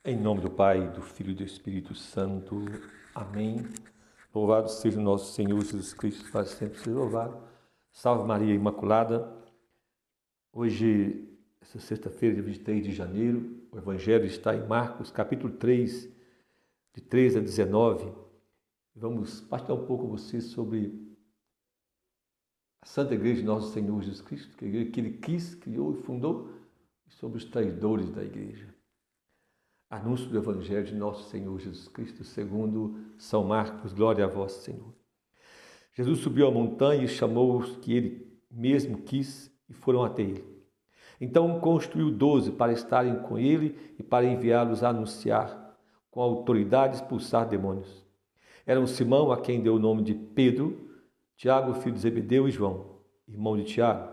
Em nome do Pai, do Filho e do Espírito Santo. Amém. Louvado seja o nosso Senhor Jesus Cristo, para sempre ser louvado. Salve Maria Imaculada. Hoje, essa sexta-feira, dia 23 de janeiro, o Evangelho está em Marcos, capítulo 3, de 3 a 19. Vamos partilhar um pouco com vocês sobre a Santa Igreja de nosso Senhor Jesus Cristo, que ele quis, criou e fundou, e sobre os traidores da Igreja. Anúncio do Evangelho de nosso Senhor Jesus Cristo, segundo São Marcos. Glória a vós, Senhor. Jesus subiu a montanha e chamou os que ele mesmo quis e foram até ele. Então constituiu 12 para estarem com ele e para enviá-los a anunciar, com autoridade, expulsar demônios. Eram Simão, a quem deu o nome de Pedro, Tiago, filho de Zebedeu, e João, irmão de Tiago,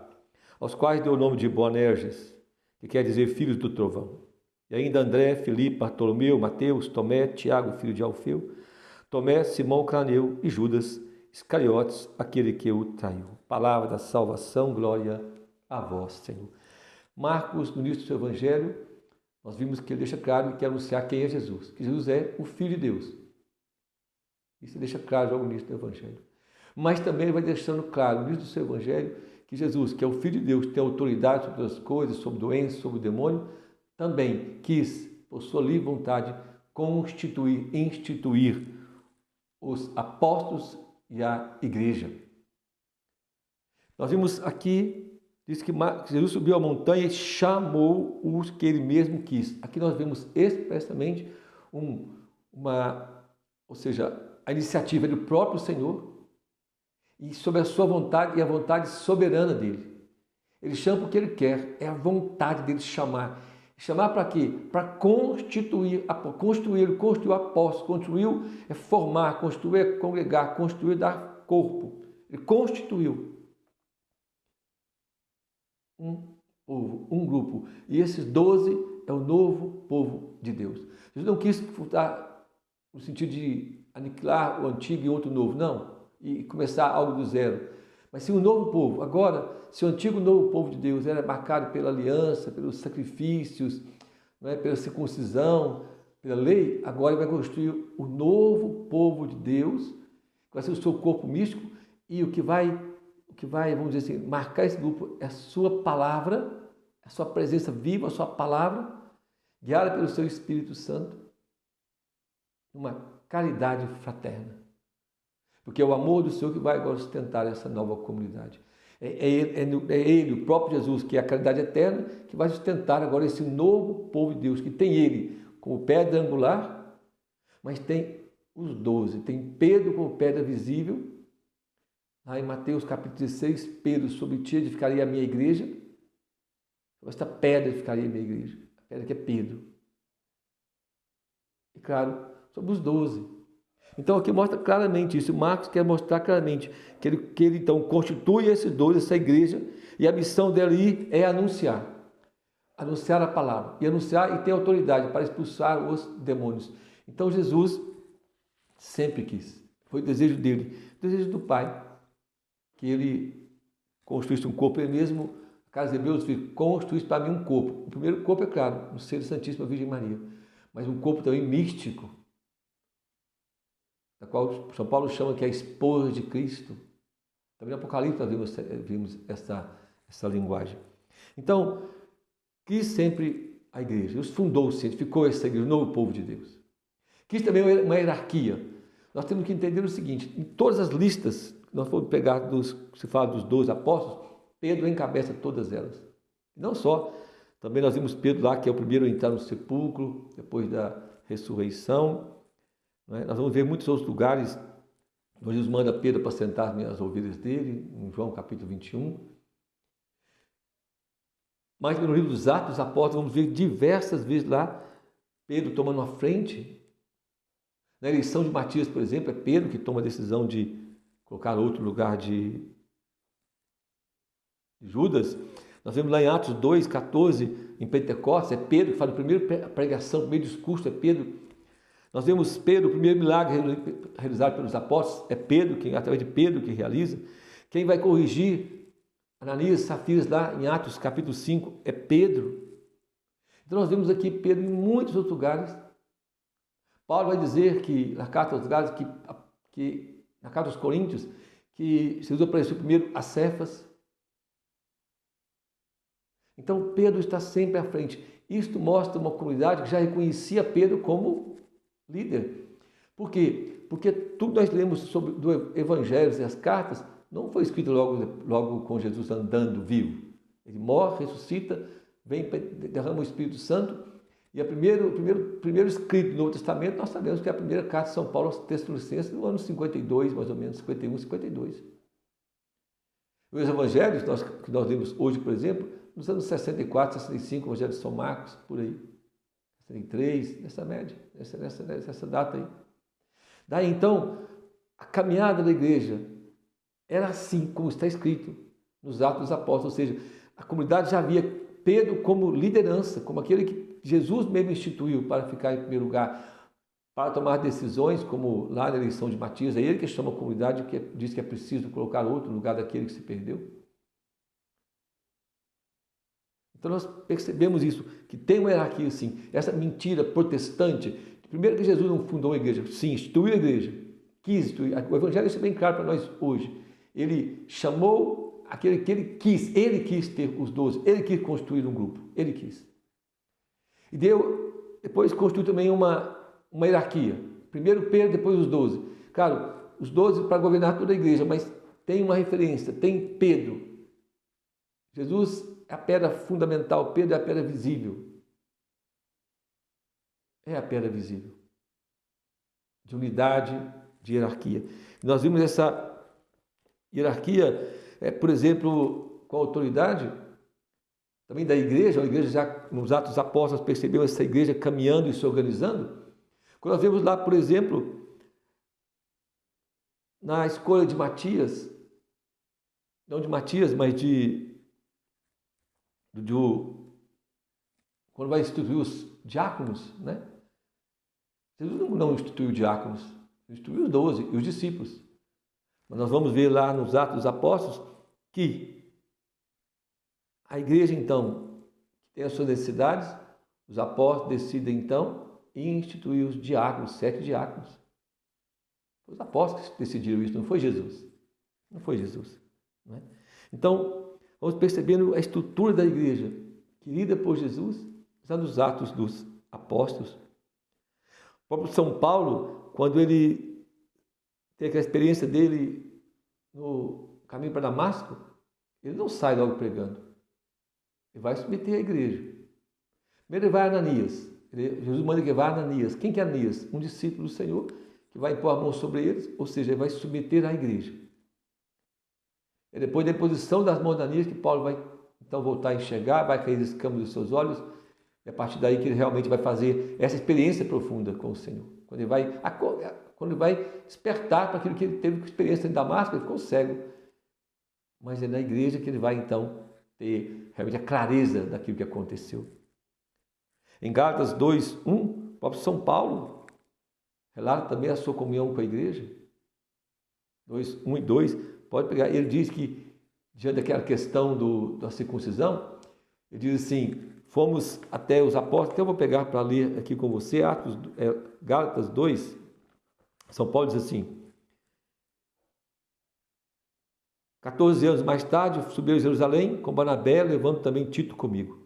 aos quais deu o nome de Boanerges, que quer dizer filhos do trovão. E ainda André, Filipe, Bartolomeu, Mateus, Tomé, Tiago, filho de Alfeu, Tomé, Simão Cananeu e Judas Iscariotes, aquele que o traiu. Palavra da salvação, glória a vós, Senhor. Marcos, no início do seu Evangelho, nós vimos que ele deixa claro que quer anunciar quem é Jesus, que Jesus é o Filho de Deus. Isso deixa claro já no início do Evangelho. Mas também ele vai deixando claro no início do seu Evangelho que Jesus, que é o Filho de Deus, que tem autoridade sobre as coisas, sobre doenças, sobre o demônio, também quis, por sua livre vontade, instituir os apóstolos e a igreja. Nós vimos aqui, diz que Jesus subiu a montanha e chamou os que ele mesmo quis. Aqui nós vemos expressamente ou seja, a iniciativa do próprio Senhor e sobre a sua vontade e a vontade soberana dele. Ele chama porque ele quer, é a vontade dele chamar. Chamar para quê? Para construir o apóstolo, construir formar, construir congregar, construir dar corpo. Ele constituiu um povo, um grupo. E esses 12 é o novo povo de Deus. Jesus não quis fundar no sentido de aniquilar o antigo e outro novo, não. E começar algo do zero. Mas se o novo povo, agora, se o antigo novo povo de Deus era marcado pela aliança, pelos sacrifícios, pela circuncisão, pela lei, agora ele vai construir o novo povo de Deus, que vai ser o seu corpo místico, e o que vai, vamos dizer assim, marcar esse grupo é a sua palavra, a sua presença viva, a sua palavra, guiada pelo seu Espírito Santo, uma caridade fraterna. Porque é o amor do Senhor que vai agora sustentar essa nova comunidade. É Ele, o próprio Jesus, que é a caridade eterna, que vai sustentar agora esse novo povo de Deus, que tem Ele como pedra angular, mas tem os 12. Tem Pedro como pedra visível. Lá em Mateus capítulo 16, Pedro, sobre ti edificaria a minha igreja. Esta pedra edificaria a minha igreja. A pedra que é Pedro. E claro, sobre os 12. Então aqui mostra claramente isso. Marcos quer mostrar claramente que ele então constitui esses 12, essa igreja, e a missão dele é anunciar a palavra, e anunciar e ter autoridade para expulsar os demônios. Então Jesus sempre quis, foi o desejo dele, o desejo do Pai, que ele construísse um corpo. Ele mesmo, a casa de Hebreus, construísse para mim um corpo. O primeiro corpo, é claro, no seio da Santíssima Virgem Maria, mas um corpo também místico, da qual São Paulo chama que é a esposa de Cristo. Também no Apocalipse nós vimos essa linguagem. Então, quis sempre a igreja, Deus fundou-se, edificou essa igreja, o novo povo de Deus. Quis também uma hierarquia. Nós temos que entender o seguinte: em todas as listas que nós formos pegar, se fala dos 12 apóstolos, Pedro encabeça todas elas. E não só, também nós vimos Pedro lá, que é o primeiro a entrar no sepulcro, depois da ressurreição. Nós vamos ver muitos outros lugares onde Jesus manda Pedro para sentar nas ovelhas dele, em João capítulo 21. Mas no livro dos Atos dos Apóstolos, vamos ver diversas vezes lá Pedro tomando a frente. Na eleição de Matias, por exemplo, é Pedro que toma a decisão de colocar outro lugar de Judas. Nós vemos lá em Atos 2, 14, em Pentecostes, é Pedro que faz a primeira pregação, o primeiro discurso, é Pedro. Nós vemos Pedro, o primeiro milagre realizado pelos apóstolos, é Pedro, através de Pedro que realiza. Quem vai corrigir Ananias e Safiras lá em Atos capítulo 5 é Pedro. Então nós vemos aqui Pedro em muitos outros lugares. Paulo vai dizer que na carta aos Gálatas, que na carta aos Coríntios, que Jesus apareceu primeiro a Cefas. Então Pedro está sempre à frente. Isto mostra uma comunidade que já reconhecia Pedro como líder. Por quê? Porque tudo nós lemos sobre do Evangelho e as cartas não foi escrito logo com Jesus andando vivo. Ele morre, ressuscita, vem, derrama o Espírito Santo. E o primeiro escrito do Novo Testamento, nós sabemos que é a primeira carta de São Paulo aos Tessalonicenses, no ano 52, mais ou menos, 51, 52. Os evangelhos que nós lemos hoje, por exemplo, nos anos 64, 65, o Evangelho de São Marcos, por aí, 63, nessa média, nessa data aí. Daí então, a caminhada da igreja era assim, como está escrito nos Atos dos Apóstolos, ou seja, a comunidade já via Pedro como liderança, como aquele que Jesus mesmo instituiu para ficar em primeiro lugar, para tomar decisões, como lá na eleição de Matias, é ele que chama a comunidade, que diz que é preciso colocar outro no lugar daquele que se perdeu. Então nós percebemos isso, que tem uma hierarquia assim, essa mentira protestante. Primeiro que Jesus não fundou a igreja, sim, instituiu a igreja, quis instituir. O Evangelho é bem claro para nós hoje. Ele chamou aquele que ele quis ter os 12, ele quis construir um grupo, ele quis. E depois construiu também uma hierarquia. Primeiro Pedro, depois os 12. Claro, os 12 para governar toda a igreja, mas tem uma referência, tem Pedro. Jesus é a pedra fundamental, Pedro é a pedra visível. É a pedra visível. De unidade, de hierarquia. Nós vimos essa hierarquia, por exemplo, com a autoridade também da igreja, a igreja já nos Atos dos Apóstolos percebeu essa igreja caminhando e se organizando. Quando nós vemos lá, por exemplo, na escolha de Matias, não de Matias, mas quando vai instituir os diáconos, né? Jesus não instituiu diáconos, instituiu os 12 e os discípulos. Mas nós vamos ver lá nos Atos dos Apóstolos que a igreja, então, tem as suas necessidades, os apóstolos decidem, então, instituir os diáconos, 7 diáconos. Os apóstolos que decidiram isso, não foi Jesus. Não foi Jesus. Não é? Então, vamos percebendo a estrutura da igreja, querida por Jesus, já nos Atos dos Apóstolos. O próprio São Paulo, quando ele tem aquela experiência dele no caminho para Damasco, ele não sai logo pregando. Ele vai submeter a igreja. Primeiro ele vai a Ananias. Jesus manda que vá a Ananias. Quem que é Ananias? Um discípulo do Senhor que vai impor a mão sobre eles, ou seja, ele vai submeter à igreja. É depois da imposição das mãos de Ananias que Paulo vai então voltar a enxergar, vai cair as escamas dos seus olhos, e a partir daí que ele realmente vai fazer essa experiência profunda com o Senhor. Quando ele vai despertar para aquilo que ele teve com experiência em Damasco, ele ficou cego. Mas é na igreja que ele vai então ter realmente a clareza daquilo que aconteceu. Em Gálatas 2:1, o próprio São Paulo relata também a sua comunhão com a igreja. 2:1 e 2, pode pegar. Ele diz que, diante daquela questão da circuncisão, ele diz assim, fomos até os apóstolos, então eu vou pegar para ler aqui com você, Gálatas 2, São Paulo diz assim, 14 anos mais tarde, subi a Jerusalém com Barnabé, levando também Tito comigo.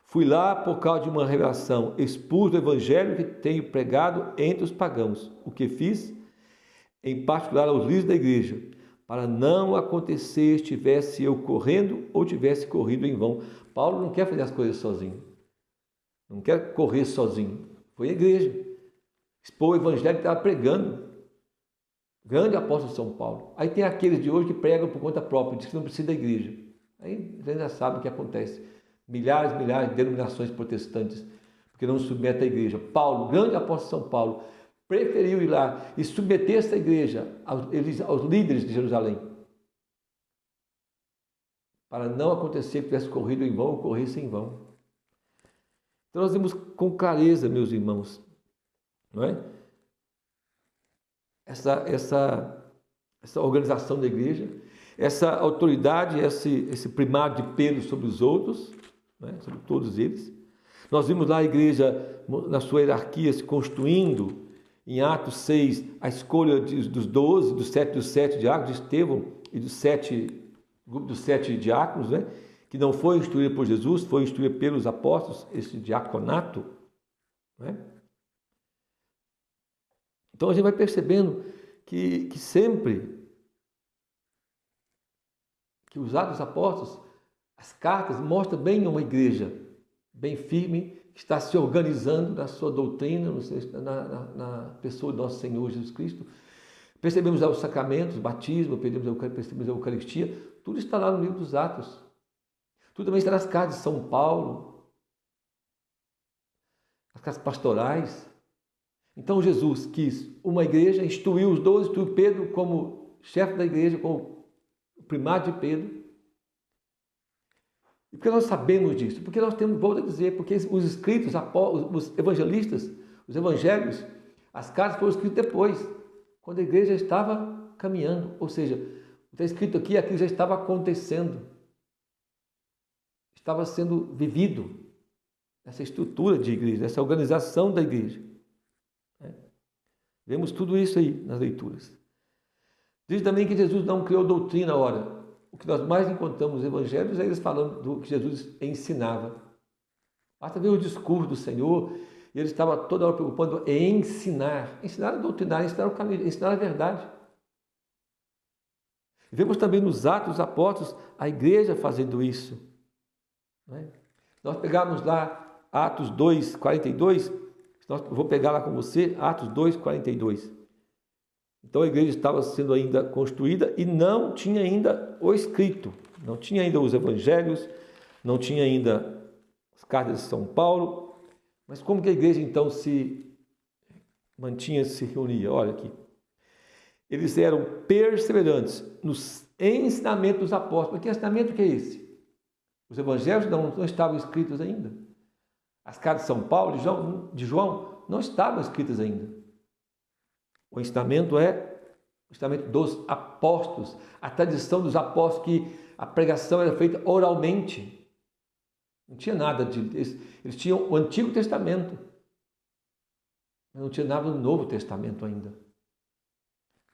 Fui lá por causa de uma revelação, expus do evangelho que tenho pregado entre os pagãos. O que fiz, em particular aos líderes da igreja, para não acontecer estivesse eu correndo ou tivesse corrido em vão. Paulo não quer fazer as coisas sozinho. Não quer correr sozinho. Foi a igreja. Expôs o evangelho que estava pregando. Grande apóstolo São Paulo. Aí tem aqueles de hoje que pregam por conta própria, diz que não precisa da igreja. Aí você já sabe o que acontece. Milhares de denominações protestantes, porque não submetem à igreja. Paulo, grande apóstolo São Paulo, preferiu ir lá e submeter essa igreja aos líderes de Jerusalém, para não acontecer que tivesse corrido em vão ou corresse em vão. Então nós vemos com clareza, meus irmãos, não é? Essa organização da igreja, essa autoridade, esse primário de Pedro sobre os outros, né, sobre todos eles. Nós vimos lá a igreja na sua hierarquia se construindo, em Atos 6, a escolha dos 12, dos sete diáconos, de Estevão e grupo dos 7 diáconos, né? Que não foi instruído por Jesus, foi instruído pelos apóstolos, esse diaconato, né? Então a gente vai percebendo que sempre que os Atos dos Apóstolos, as cartas mostram bem uma igreja bem firme, que está se organizando na sua doutrina, na pessoa do nosso Senhor Jesus Cristo. Percebemos os sacramentos, o batismo, percebemos a Eucaristia, tudo está lá no livro dos Atos. Tudo também está nas cartas de São Paulo, nas cartas pastorais. Então Jesus quis uma igreja, instituiu os 12, instituiu Pedro como chefe da igreja, como o primado de Pedro. E por que nós sabemos disso? Porque nós temos, volto a dizer, porque os escritos, os evangelistas, os evangelhos, as cartas foram escritas depois, quando a igreja estava caminhando. Ou seja, está escrito aqui, aquilo já estava acontecendo, estava sendo vivido, essa estrutura de igreja, essa organização da igreja. Vemos tudo isso aí nas leituras. Diz também que Jesus não criou doutrina, ora. O que nós mais encontramos nos evangelhos é eles falando do que Jesus ensinava. Basta ver o discurso do Senhor, e ele estava toda hora preocupado em ensinar. Ensinar a doutrinar, ensinar o caminho, ensinar a verdade. E vemos também nos Atos dos Apóstolos a igreja fazendo isso. Nós pegamos lá Atos 2, 42, vou pegar lá com você, Atos 2, 42. Então a igreja estava sendo ainda construída e não tinha ainda o escrito, não tinha ainda os evangelhos, não tinha ainda as cartas de São Paulo. Mas como que a igreja então se mantinha, se reunia? Olha aqui. Eles eram perseverantes nos ensinamentos dos apóstolos. Mas que ensinamento que é esse? Os evangelhos não estavam escritos ainda. As cartas de São Paulo, de João, não estavam escritas ainda. O ensinamento é o ensinamento dos apóstolos, a tradição dos apóstolos, que a pregação era feita oralmente. Não tinha nada disso. Eles tinham o Antigo Testamento, mas não tinha nada do Novo Testamento ainda.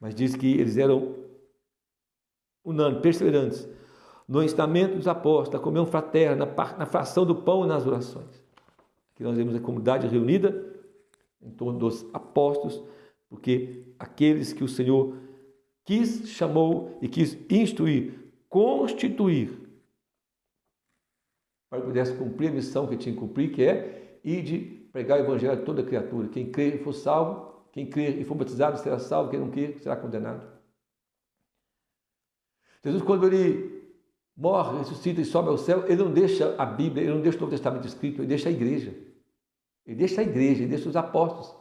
Mas diz que eles eram unânimes, perseverantes no ensinamento dos apóstolos, na comunhão fraterna, na fração do pão e nas orações. Aqui nós vemos a comunidade reunida em torno dos apóstolos, porque aqueles que o Senhor quis, chamou e quis instruir, constituir, para que pudesse cumprir a missão que tinha que cumprir, que é ir de pregar o evangelho a toda criatura. Quem crer e for salvo, quem crer e for batizado será salvo, quem não crer será condenado. Jesus, quando ele morre, ressuscita e sobe ao céu, ele não deixa a Bíblia, ele não deixa o Novo Testamento escrito, ele deixa a igreja. Ele deixa a igreja, ele deixa os apóstolos.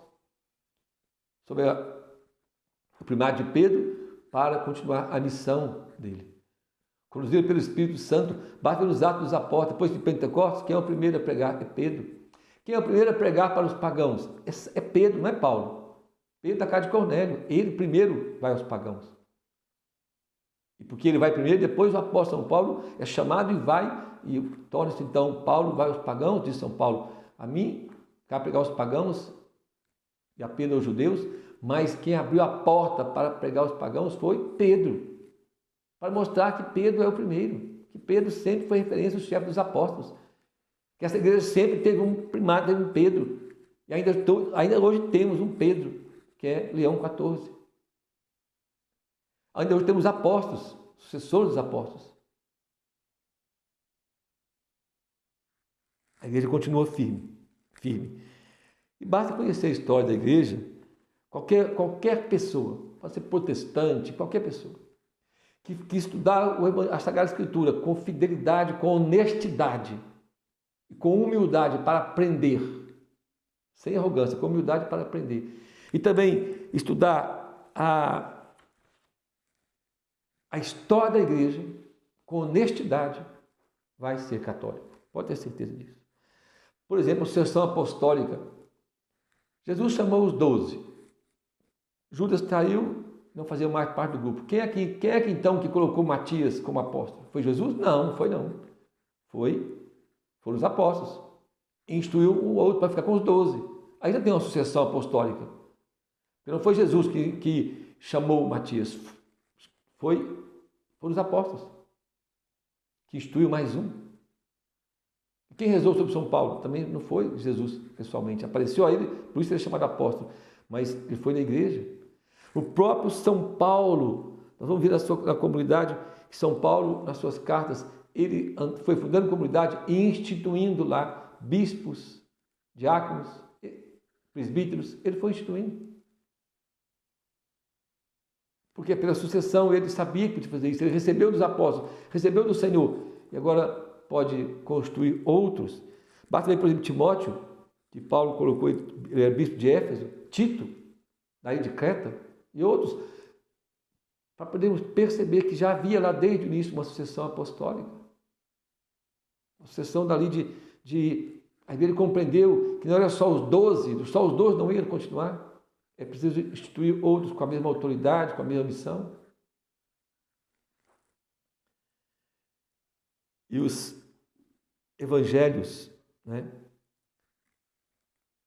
Sobre o primado de Pedro, para continuar a missão dele. Conduzido pelo Espírito Santo, basta ver os Atos dos Apóstolos, depois de Pentecostes, quem é o primeiro a pregar? É Pedro. Quem é o primeiro a pregar para os pagãos? É Pedro, não é Paulo. Pedro da casa de Cornélio, ele primeiro vai aos pagãos. E porque ele vai primeiro, depois o apóstolo São Paulo é chamado e vai, e torna-se então, Paulo vai aos pagãos, diz São Paulo, a mim, cá pregar aos pagãos, e apenas aos judeus, mas quem abriu a porta para pregar aos pagãos foi Pedro, para mostrar que Pedro é o primeiro, que Pedro sempre foi referência ao chefe dos apóstolos, que essa igreja sempre teve um primado, teve um Pedro, e ainda hoje temos um Pedro, que é Leão XIV. Ainda hoje temos apóstolos, sucessores dos apóstolos. A igreja continua firme. E basta conhecer a história da igreja, qualquer pessoa, pode ser protestante, qualquer pessoa, que estudar a Sagrada Escritura com fidelidade, com honestidade e com humildade para aprender, sem arrogância, com humildade para aprender. E também estudar a história da igreja com honestidade, vai ser católico. Pode ter certeza disso. Por exemplo, a sucessão apostólica. Jesus chamou os 12. Judas traiu, não fazia mais parte do grupo. Quem é que então que colocou Matias como apóstolo? Foi Jesus? Não, não foi não. Foram os apóstolos. instruiu o outro para ficar com os 12. Aí já tem uma sucessão apostólica. Porque não foi Jesus que chamou Matias, foram os apóstolos que instruiu mais um. Quem rezou sobre São Paulo também não foi Jesus pessoalmente. Apareceu a ele, por isso ele é chamado apóstolo, mas ele foi na igreja. O próprio São Paulo, nós vamos ver na comunidade que São Paulo, nas suas cartas, ele foi fundando comunidade e instituindo lá bispos, diáconos, presbíteros, ele foi instituindo. Porque pela sucessão ele sabia que podia fazer isso, ele recebeu dos apóstolos, recebeu do Senhor, e agora pode construir outros. Basta ver, por exemplo, Timóteo, que Paulo colocou, ele era bispo de Éfeso, Tito, da ilha de Creta, e outros, para podermos perceber que já havia lá desde o início uma sucessão apostólica. Uma sucessão dali aí ele compreendeu que não era só os 12 não iam continuar. É preciso instituir outros com a mesma autoridade, com a mesma missão. E os evangelhos, né,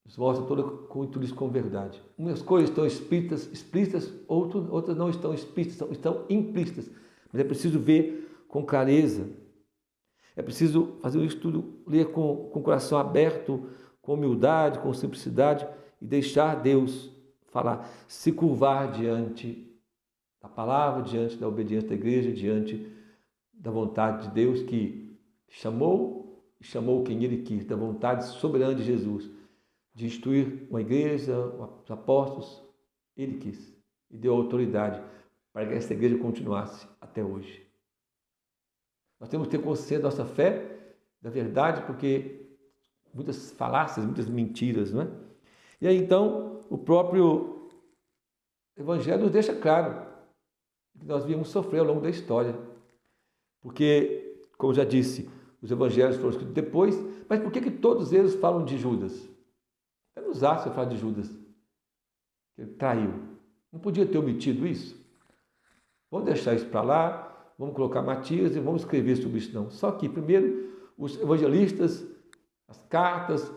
nos mostram tudo isso com verdade. Umas coisas estão explícitas, outras não estão explícitas, estão implícitas. Mas é preciso ver com clareza. É preciso fazer um estudo, ler com o coração aberto, com humildade, com simplicidade e deixar Deus falar, se curvar diante da palavra, diante da obediência da igreja, diante da vontade de Deus que chamou quem Ele quis, da vontade soberana de Jesus, de instituir uma igreja, os apóstolos, Ele quis e deu autoridade para que essa igreja continuasse até hoje. Nós temos que ter consciência da nossa fé, da verdade, porque muitas falácias, muitas mentiras, não é? E aí então o próprio Evangelho nos deixa claro que nós viemos sofrer ao longo da história. Porque, como já disse, os Evangelhos foram escritos depois, mas por que todos eles falam de Judas? É nos Atos que fala de Judas, que ele traiu. Não podia ter omitido isso? Vamos deixar isso para lá, vamos colocar Matias e vamos escrever sobre isso não. Só que, primeiro, os evangelistas, as cartas,